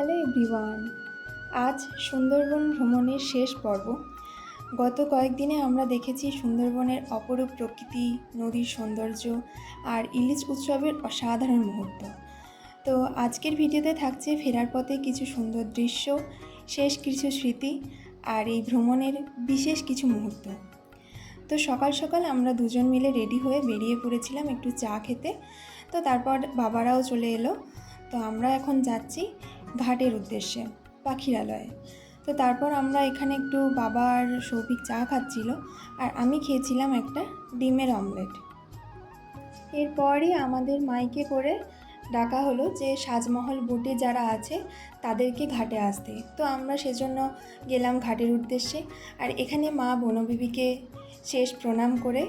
Hello everyone. আজ সুন্দরবন ভ্রমণের শেষ পর্ব। গত কয়েকদিনে আমরা দেখেছি সুন্দরবনের অপরূপ প্রকৃতি, নদীর সৌন্দর্য আর ইলিশ উৎসবের অসাধারণ মুহূর্ত। তো আজকের ভিডিওতে থাকছে ফেরার পথে কিছু সুন্দর দৃশ্য, শেষ কিছু স্মৃতি আর এই ভ্রমণের বিশেষ কিছু মুহূর্ত। তো সকাল সকাল আমরা দুজন মিলে রেডি হয়ে বেরিয়ে পড়েছিলাম একটু চা খেতে। তো তারপর বাবারাও চলে এলো। তো আমরা এখন যাচ্ছি ঘাটের উদ্দেশ্যে, পাখিরালয়ে। তো তারপর আমরা এখানে একটু বাবা আর সৌভিক চা খাচ্ছিল আর আমি খেয়েছিলাম একটা ডিমের অমলেট। এরপরই আমাদের মাইকে করে ডাকা হলো যে সাজমহল বোটে যারা আছে তাদেরকে ঘাটে আসতে। তো আমরা সেজন্য গেলাম ঘাটের উদ্দেশ্যে। আর এখানে মা বনবিবিকে শেষ প্রণাম করে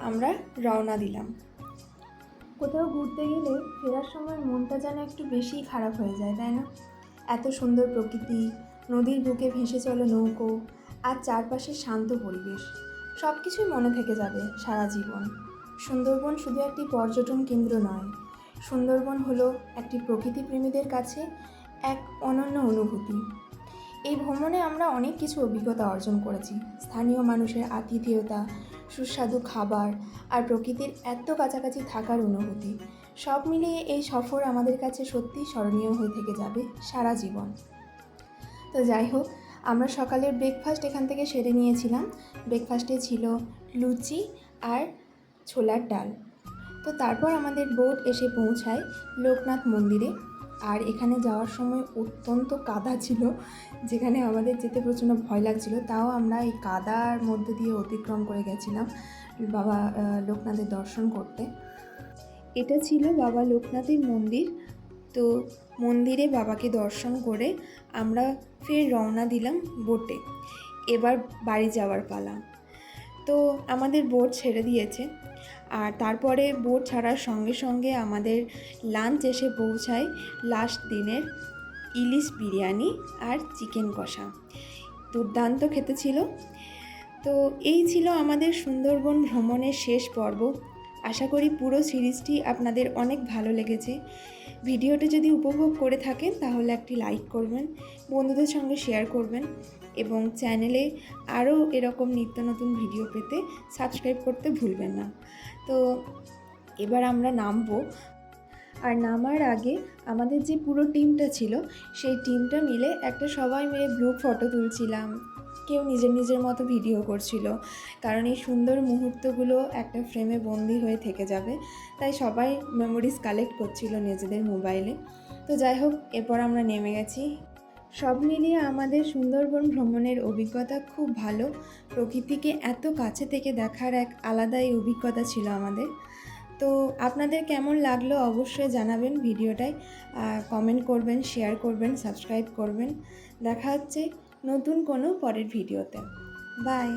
আমরা রওনা দিলাম। কোথাও ঘুরতে গেলে ফেরার সময় মনটা যেন একটু বেশিই খারাপ হয়ে যায়, তাই না? এত সুন্দর প্রকৃতি, নদীর বুকে ভেসে চলো নৌকো আর চারপাশে শান্ত পরিবেশ, সব কিছুই মনে থেকে যাবে সারা জীবন। সুন্দরবন শুধু একটি পর্যটন কেন্দ্র নয়, সুন্দরবন হলো একটি প্রকৃতিপ্রেমীদের কাছে এক অনন্য অনুভূতি। এই ভ্রমণে আমরা অনেক কিছু অভিজ্ঞতা অর্জন করেছি। স্থানীয় মানুষের আতিথেয়তা, সুস্বাদু খাবার আর প্রকৃতির এত কাছাকাছি থাকার অনুভূতি, সব মিলিয়ে এই সফর আমাদের কাছে সত্যিই স্মরণীয় হয়ে থেকে যাবে সারা জীবন। তো যাই হোক, আমরা সকালের ব্রেকফাস্ট এখান থেকে সেরে নিয়েছিলাম। ব্রেকফাস্টে ছিল লুচি আর ছোলার ডাল। তো তারপর আমাদের বোট এসে পৌঁছায় লোকনাথ মন্দিরে। আর এখানে যাওয়ার সময় অত্যন্ত কাদা ছিল, যেখানে আমাদের যেতে প্রচণ্ড ভয় লাগছিল, তাও আমরা এই কাদার মধ্যে দিয়ে অতিক্রম করে গেছিলাম বাবা লোকনাথের দর্শন করতে। এটা ছিল বাবা লোকনাথের মন্দির। তো মন্দিরে বাবাকে দর্শন করে আমরা ফের রওনা দিলাম বোটে। এবার বাড়ি যাওয়ার পালা। তো আমাদের বোট ছেড়ে দিয়েছে আর তারপরে বোট ছাড়ার সঙ্গে সঙ্গে আমাদের লাঞ্চ এসে পৌঁছায় লাস্ট দিনের ইলিশ বিরিয়ানি আর চিকেন কষা। দুর্দান্ত খেতে ছিল। তো এই ছিল আমাদের সুন্দরবন ভ্রমণের শেষ পর্ব। আশা করি পুরো সিরিজটি আপনাদের অনেক ভালো লেগেছে। ভিডিওটি যদি উপভোগ করে থাকেন তাহলে একটি লাইক করবেন, বন্ধুদের সঙ্গে শেয়ার করবেন এবং চ্যানেলে আরও এরকম নিত্য নতুন ভিডিও পেতে সাবস্ক্রাইব করতে ভুলবেন না। তো এবার আমরা নামবো। আর নামার আগে আমাদের যে পুরো টিমটা ছিল সেই টিমটা মিলে একটা সবাই মিলে গ্রুপ ফটো তুলছিলাম। কেউ নিজের নিজের মতো ভিডিও করছিল, কারণ এই সুন্দর মুহূর্তগুলো একটা ফ্রেমে বন্দি হয়ে থেকে যাবে, তাই সবাই মেমোরিজ কালেক্ট করছিল নিজেদের মোবাইলে। তো যাই হোক, এরপর আমরা নেমে গেছি। সব মিলিয়ে আমাদের সুন্দরবন ভ্রমণের অভিজ্ঞতা খুব ভালো। প্রকৃতিকে এত কাছে থেকে দেখার এক আলাদাই অভিজ্ঞতা ছিল আমাদের। তো আপনাদের কেমন লাগলো অবশ্যই জানাবেন ভিডিওটায়, কমেন্ট করবেন, শেয়ার করবেন, সাবস্ক্রাইব করবেন। দেখা হচ্ছে নতুন কোনো পরের ভিডিওতে। বাই।